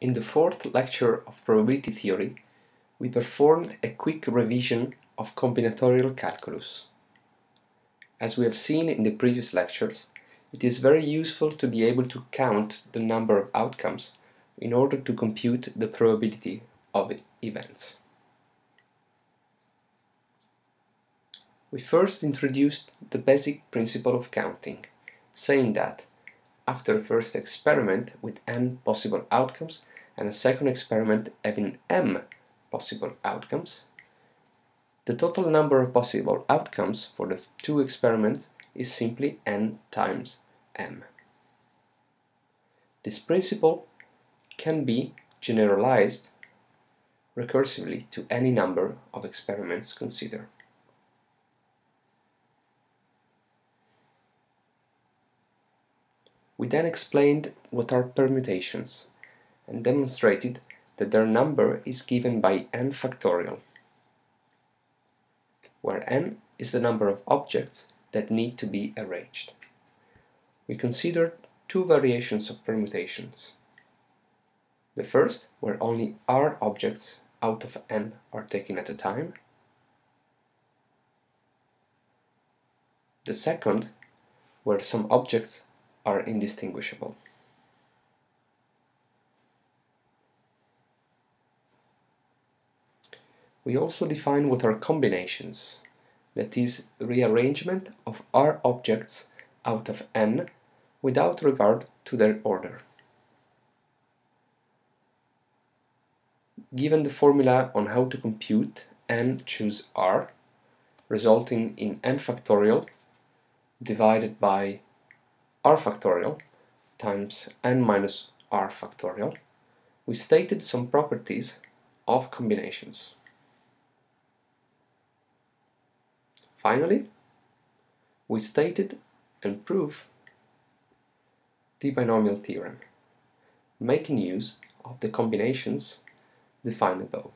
In the fourth lecture of probability theory, we performed a quick revision of combinatorial calculus. As we have seen in the previous lectures, it is very useful to be able to count the number of outcomes in order to compute the probability of events. We first introduced the basic principle of counting, saying that after a first experiment with n possible outcomes and a second experiment having m possible outcomes, the total number of possible outcomes for the two experiments is simply n times m. This principle can be generalized recursively to any number of experiments considered. We then explained what are permutations and demonstrated that their number is given by n factorial, where n is the number of objects that need to be arranged. We considered two variations of permutations. The first, where only r objects out of n are taken at a time. The second, where some objects are indistinguishable. We also define what are combinations, that is, rearrangement of r objects out of n without regard to their order. Given the formula on how to compute n choose r, resulting in n factorial divided by r factorial times n minus r factorial, we stated some properties of combinations. Finally, we stated and proved the binomial theorem, making use of the combinations defined above.